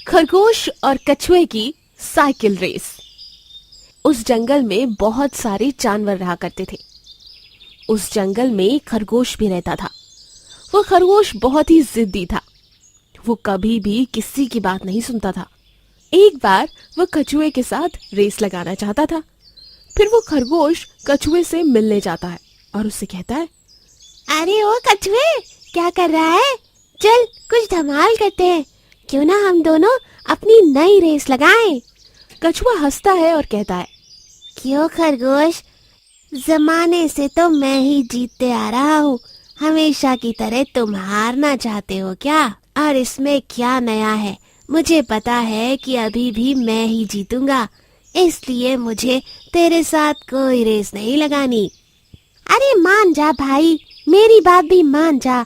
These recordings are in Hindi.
खरगोश और कछुए की साइकिल रेस। उस जंगल में बहुत सारे जानवर रहा करते थे। उस जंगल में खरगोश भी रहता था। वो खरगोश बहुत ही जिद्दी था। वो कभी भी किसी की बात नहीं सुनता था। एक बार वो कछुए के साथ रेस लगाना चाहता था। फिर वो खरगोश कछुए से मिलने जाता है और उससे कहता है, अरे ओ कछुए, क्या कर रहा है? चल कुछ धमाल करते हैं। क्यों ना हम दोनों अपनी नई रेस लगाएं। कछुआ हंसता है और कहता है, क्यों खरगोश, जमाने से तो मैं ही जीतते आ रहा हूँ। हमेशा की तरह तुम हारना चाहते हो क्या? और इसमें क्या नया है? मुझे पता है कि अभी भी मैं ही जीतूंगा, इसलिए मुझे तेरे साथ कोई रेस नहीं लगानी। अरे मान जा भाई, मेरी बात भी मान जा।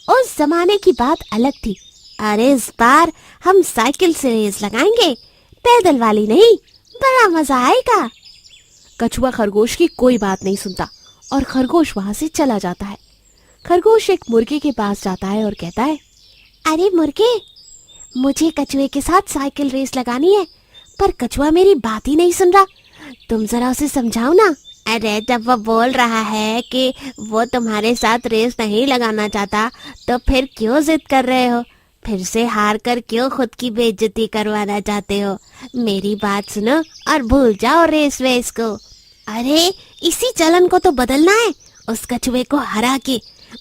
उस जमाने की बात अलग थी। अरे इस बार हम साइकिल से रेस लगाएंगे, पैदल वाली नहीं। बड़ा मजा आएगा। कछुआ खरगोश की कोई बात नहीं सुनता और खरगोश वहां से चला जाता है। खरगोश एक मुर्गे के पास जाता है और कहता है, अरे मुर्गे, मुझे कछुए के साथ साइकिल रेस लगानी है, पर कछुआ मेरी बात ही नहीं सुन रहा। तुम जरा उसे समझाओ ना। अरे जब वो बोल रहा है कि वो तुम्हारे साथ रेस नहीं लगाना चाहता, तो फिर क्यों जिद कर रहे हो? फिर से हार कर क्यों खुद की बेइज्जती करवाना चाहते हो? मेरी बात सुनो और भूल जाओ रेस वेस को। अरे इसी चलन को तो बदलना है, उस कछुए को हरा के।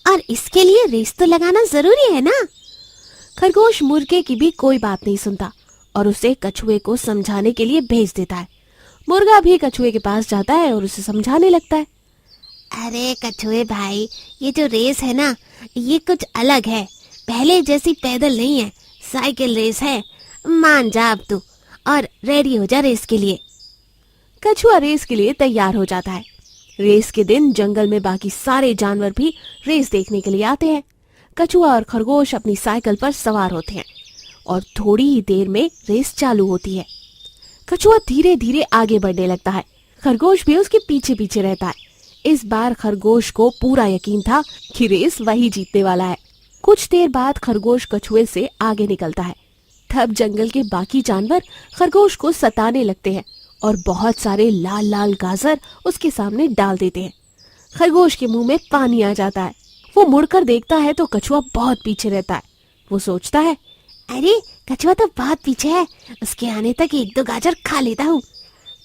और इसके लिए रेस तो लगाना जरूरी है ना। खरगोश मुर्गे की भी कोई बात नहीं सुनता और उसे कछुए को समझाने के लिए भेज देता है। मुर्गा भी कछुए के पास जाता है और उसे समझाने लगता है, अरे कछुए भाई, ये जो रेस है ना, ये कुछ अलग है। पहले जैसी पैदल नहीं है, साइकिल रेस है। मान जा अब तू और रेडी हो जा रेस के लिए। कछुआ रेस के लिए तैयार हो जाता है। रेस के दिन जंगल में बाकी सारे जानवर भी रेस देखने के लिए आते हैं। कछुआ और खरगोश अपनी साइकिल पर सवार होते हैं और थोड़ी ही देर में रेस चालू होती है। कछुआ धीरे धीरे आगे बढ़ने लगता है। खरगोश भी उसके पीछे पीछे रहता है। इस बार खरगोश को पूरा यकीन था कि रेस वही जीतने वाला है। कुछ देर बाद खरगोश कछुए से आगे निकलता है। तब जंगल के बाकी जानवर खरगोश को सताने लगते हैं और बहुत सारे लाल लाल गाजर उसके सामने डाल देते हैं। खरगोश के मुंह में पानी आ जाता है। वो मुड़कर देखता है तो कछुआ बहुत पीछे रहता है। वो सोचता है, अरे कछुआ तो बहुत पीछे है, उसके आने तक एक दो गाजर खा लेता हूँ।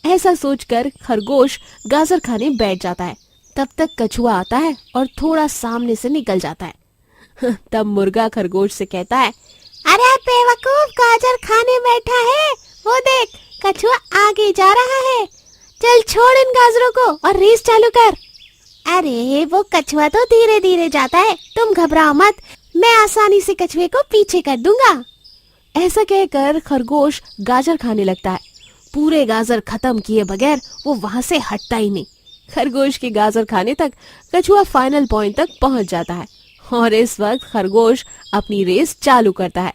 ऐसा सोचकर खरगोश गाजर खाने बैठ जाता है। तब तक कछुआ आता है और थोड़ा सामने से निकल जाता है। तब मुर्गा खरगोश से कहता है, अरे बेवकूफ, गाजर खाने बैठा है, वो देख कछुआ आगे जा रहा है। चल छोड़ इन गाजरों को और रेस चालू कर। अरे वो कछुआ तो धीरे धीरे जाता है, तुम घबराओ मत, मैं आसानी से कछुए को पीछे कर दूंगा। ऐसा कहकर खरगोश गाजर खाने लगता है। पूरे गाजर खत्म किए बगैर वो वहां से हटता ही नहीं। खरगोश के गाजर खाने तक कछुआ फाइनल पॉइंट तक पहुंच जाता है और इस वक्त खरगोश अपनी रेस चालू करता है।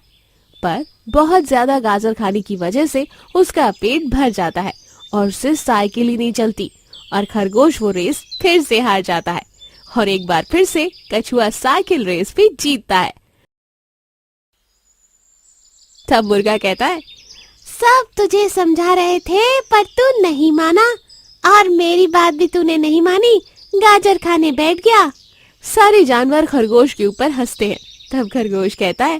पर बहुत ज्यादा गाजर खाने की वजह से उसका पेट भर जाता है और उससे साइकिल ही नहीं चलती और खरगोश वो रेस फिर से हार जाता है और एक बार फिर से कछुआ साइकिल रेस भी जीतता है। तब मुर्गा कहता है, सब तुझे समझा रहे थे पर तू नहीं माना, और मेरी बात भी तूने नहीं मानी, गाजर खाने बैठ गया। सारे जानवर खरगोश के ऊपर हंसते हैं। तब खरगोश कहता है,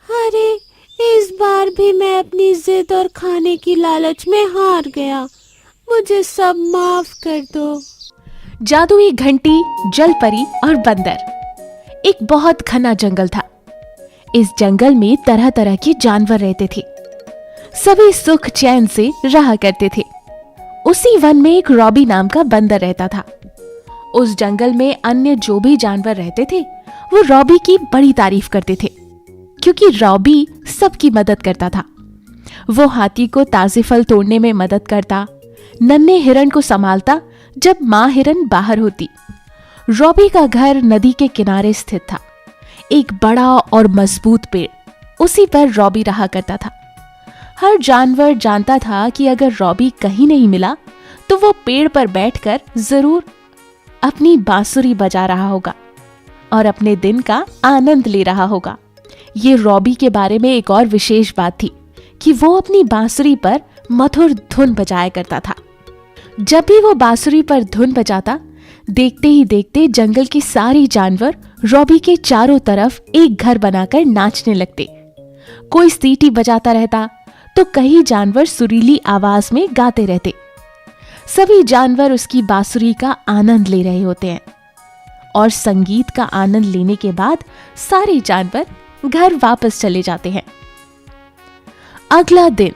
अरे इस बार भी मैं अपनी जिद और खाने की लालच में हार गया, मुझे सब माफ कर दो। जादुई घंटी, जलपरी और बंदर। एक बहुत घना जंगल था। इस जंगल में तरह तरह के जानवर रहते थे। सभी सुख चैन से रहा करते थे। उसी वन में एक रॉबी नाम का बंदर रहता था। उस जंगल में अन्य जो भी जानवर रहते थे वो रॉबी की बड़ी तारीफ करते थे, क्योंकि रॉबी सबकी मदद करता था। वो हाथी को ताजे फल तोड़ने में मदद करता, नन्हे हिरण को संभालता जब माँ हिरण बाहर होती। रॉबी का घर नदी के किनारे स्थित था। एक बड़ा और मजबूत पेड़, उसी पर रॉबी रहा करता था। हर जानवर जानता था कि अगर रॉबी कहीं नहीं मिला तो वो पेड़ पर बैठकर जरूर अपनी बांसुरी बजा रहा होगा और अपने दिन का आनंद ले रहा होगा। ये रॉबी के बारे में एक और विशेष बात थी कि वो अपनी बांसुरी पर मधुर धुन बजाया करता था। जब भी वो बांसुरी पर धुन बजाता, देखते ही देखते जंगल के सारे जानवर रॉबी के चारों तरफ एक घर बनाकर नाचने लगते। कोई सीटी बजाता रहता तो कई जानवर सुरीली आवाज में गाते रहते। सभी जानवर उसकी बांसुरी का आनंद ले रहे होते हैं और संगीत का आनंद लेने के बाद सारे जानवर घर वापस चले जाते हैं। अगला दिन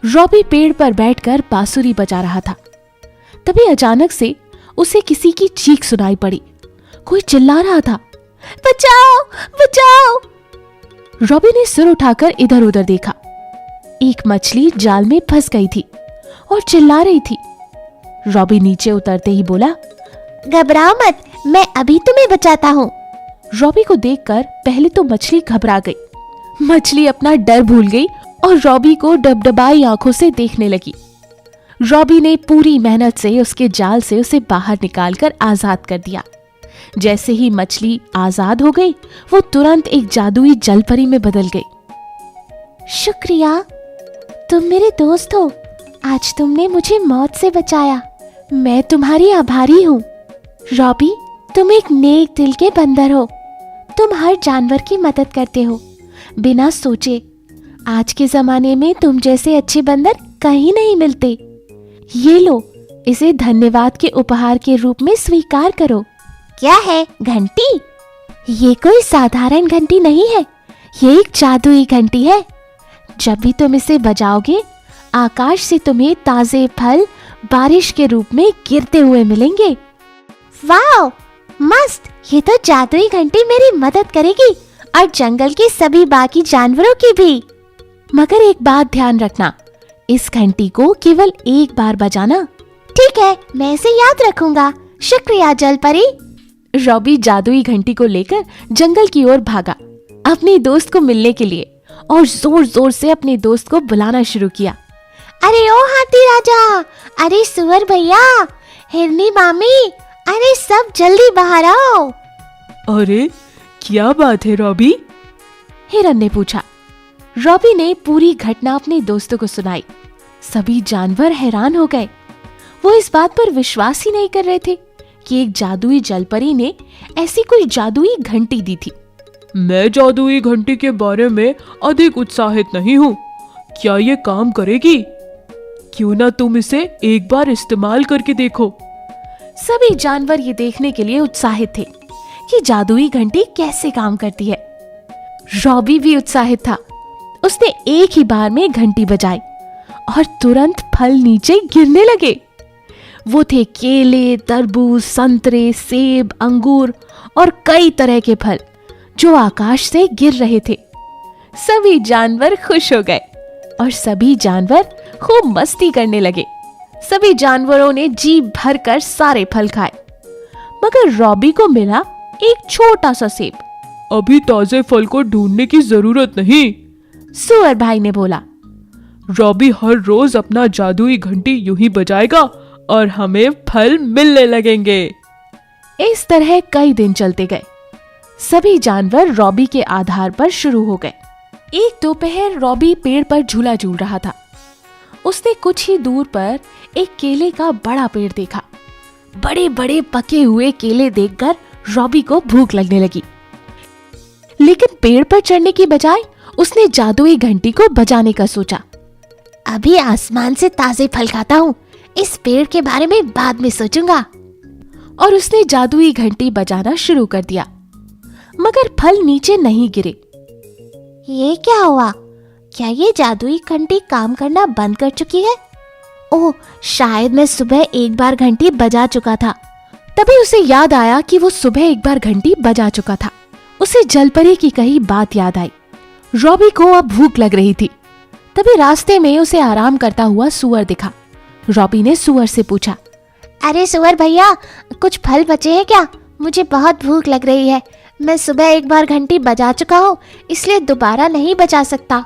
रॉबी पेड़ पर बैठकर बांसुरी बजा रहा था। तभी अचानक से उसे किसी की चीख सुनाई पड़ी। कोई चिल्ला रहा था, बचाओ बचाओ। रॉबी ने सिर उठाकर इधर उधर देखा। एक मछली जाल में फंस गई थी और चिल्ला रही थी। रॉबी नीचे उतरते ही बोला, घबराओ मत, मैं अभी तुम्हें बचाता हूँ। रॉबी को देखकर पहले तो मछली घबरा गई। मछली अपना डर भूल गई और रॉबी को डबडबाई आंखों से देखने लगी। रॉबी ने पूरी मेहनत से उसके जाल से उसे बाहर निकालकर आजाद कर दिया। जैसे ही मछली आजाद हो गई, वो तुरंत एक जादुई जलपरी में बदल गई। शुक्रिया, तुम मेरे दोस्त हो। आज तुमने मुझे मौत से बचाया। मैं तुम्हारी आभारी हूँ। रॉबी, तुम एक नेक दिल के बंदर हो। तुम हर जानवर की मदद करते हो बिना सोचे। आज के जमाने में तुम जैसे अच्छे बंदर कहीं नहीं मिलते। ये लो, इसे धन्यवाद के उपहार के रूप में स्वीकार करो। क्या है? घंटी? ये कोई साधारण घंटी नहीं है, ये एक जादुई घंटी है। जब भी तुम इसे बजाओगे, आकाश से तुम्हें ताजे फल बारिश के रूप में गिरते हुए मिलेंगे। वाह, मस्त! ये तो जादुई घंटी मेरी मदद करेगी और जंगल के सभी बाकी जानवरों की भी। मगर एक बात ध्यान रखना, इस घंटी को केवल एक बार बजाना। ठीक है, मैं इसे याद रखूंगा। शुक्रिया जलपरी। रॉबी जादुई घंटी को लेकर जंगल की ओर भागा अपने दोस्त को मिलने के लिए और जोर जोर से अपने दोस्त को बुलाना शुरू किया। अरे ओ हाथी राजा, अरे सुअर भैया, हिरनी मामी, अरे सब जल्दी बाहर आओ। अरे क्या बात है रॉबी? हिरन ने पूछा। रॉबी ने पूरी घटना अपने दोस्तों को सुनाई। सभी जानवर हैरान हो गए। वो इस बात पर विश्वास ही नहीं कर रहे थे कि एक जादुई जलपरी ने ऐसी कोई जादुई घंटी दी थी। मैं जादुई घंटी के बारे में अधिक उत्साहित नहीं हूँ। क्या ये काम करेगी? क्यों ना तुम इसे एक बार इस्तेमाल करके देखो। सभी जानवर ये देखने के लिए उत्साहित थे कि जादुई घंटी कैसे काम करती है। रॉबी भी उत्साहित था। उसने एक ही बार में घंटी बजाई और तुरंत फल नीचे गिरने लगे। वो थे केले, तरबूज, संतरे, सेब, अंगूर और कई तरह के फल जो आकाश से गिर रहे थे। सभी जानवर खुश हो गए और सभी जानवर खूब मस्ती करने लगे। सभी जानवरों ने जी भरकर सारे फल खाए, मगर रॉबी को मिला एक छोटा सा सेब। अभी ताजे फल को ढूंढने की जरूरत नहीं, सुअर भाई ने बोला। रॉबी हर रोज अपना जादुई घंटी यूं ही बजाएगा और हमें फल मिलने लगेंगे। इस तरह कई दिन चलते गए। सभी जानवर रॉबी के आधार पर शुरू हो गए। एक दोपहर रॉबी पेड़ पर झूला झूल रहा था। उसने कुछ ही दूर पर एक केले का बड़ा पेड़ देखा। बड़े बड़े पके हुए केले देखकर रॉबी को भूख लगने लगी, लेकिन पेड़ पर चढ़ने की बजाय उसने जादुई घंटी को बजाने का सोचा। अभी आसमान से ताजे फल खाता हूँ, इस पेड़ के बारे में बाद में सोचूंगा। और उसने जादुई घंटी बजाना शुरू कर दिया, मगर फल नीचे नहीं गिरे। ये क्या हुआ? क्या ये जादुई घंटी काम करना बंद कर चुकी है? ओह, शायद मैं सुबह एक बार घंटी बजा चुका था। तभी उसे याद आया कि वो सुबह एक बार घंटी बजा चुका था। उसे जलपरी की कही बात याद आई। रॉबी को अब भूख लग रही थी। तभी रास्ते में उसे आराम करता हुआ सुअर दिखा। रॉबी ने सुअर से पूछा, अरे सुअर भैया, कुछ फल बचे हैं क्या? मुझे बहुत भूख लग रही है। मैं सुबह एक बार घंटी बजा चुका हूँ, इसलिए दोबारा नहीं बजा सकता।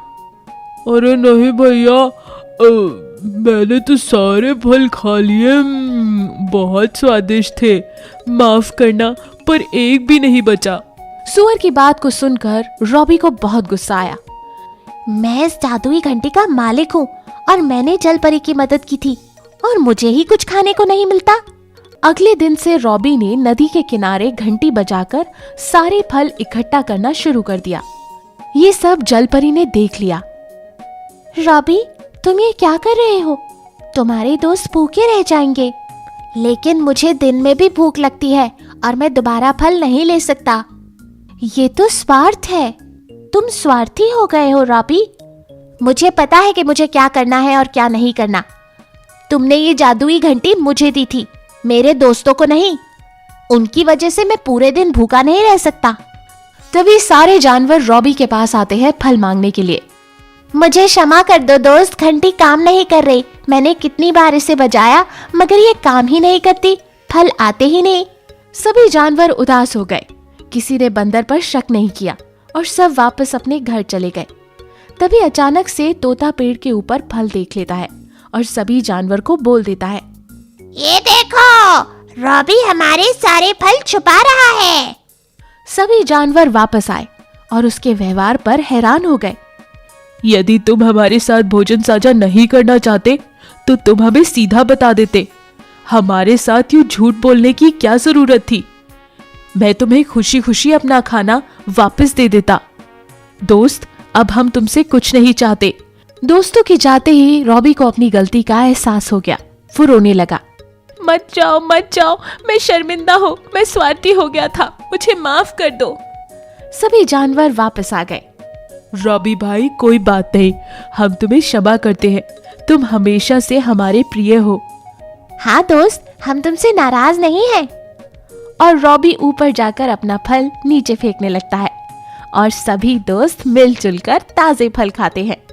अरे नहीं भैया, मैंने तो सारे फल खा लिए। बहुत स्वादिष्ट थे। माफ करना, पर एक भी नहीं बचा। सुअर की बात को सुनकर रॉबी को बहुत गुस्सा आया। मैं इस जादुई घंटी का मालिक हूँ और मैंने जल परी की मदद की थी और मुझे ही कुछ खाने को नहीं मिलता। अगले दिन से रॉबी ने नदी के किनारे घंटी बजाकर सारे फल इकट्ठा करना शुरू कर दिया। ये सब जलपरी ने देख लिया। रॉबी, तुम ये क्या कर रहे हो? तुम्हारे दोस्त भूखे रह जाएंगे। लेकिन मुझे दिन में भी भूख लगती है और मैं दोबारा फल नहीं ले सकता। ये तो स्वार्थ है। तुम स्वार्थी हो गए हो रॉबी। मुझे पता है कि मुझे क्या करना है और क्या नहीं करना। तुमने ये जादुई घंटी मुझे दी थी, मेरे दोस्तों को नहीं। उनकी वजह से मैं पूरे दिन भूखा नहीं रह सकता। तभी सारे जानवर रॉबी के पास आते हैं फल मांगने के लिए। मुझे क्षमा कर दो दोस्त, घंटी काम नहीं कर रही। मैंने कितनी बार इसे बजाया मगर ये काम ही नहीं करती, फल आते ही नहीं। सभी जानवर उदास हो गए। किसी ने बंदर पर शक नहीं किया और सब वापस अपने घर चले गए। तभी अचानक से तोता पेड़ के ऊपर फल देख लेता है और सभी जानवर को बोल देता है, ये देखो, रॉबी हमारे सारे फल छुपा रहा है। सभी जानवर वापस आए और उसके व्यवहार पर हैरान हो गए। यदि तुम हमारे साथ भोजन साझा नहीं करना चाहते तो तुम हमें सीधा बता देते। हमारे साथ यूं झूठ बोलने की क्या जरूरत थी? मैं तुम्हें खुशी खुशी अपना खाना वापस दे देता। दोस्त, अब हम तुमसे कुछ नहीं चाहते। दोस्तों के जाते ही रॉबी को अपनी गलती का एहसास हो गया। वो रोने लगा। मत जाओ, मैं शर्मिंदा हूँ, मैं स्वार्थी हो गया था, मुझे माफ कर दो। सभी जानवर वापस आ गए। रॉबी भाई, कोई बात नहीं, हम तुम्हें क्षमा करते हैं। तुम हमेशा से हमारे प्रिय हो। हाँ दोस्त, हम तुमसे नाराज नहीं हैं। और रॉबी ऊपर जाकर अपना फल नीचे फेंकने लगता है और सभी दोस्त मिलजुल कर ताजे फल खाते हैं।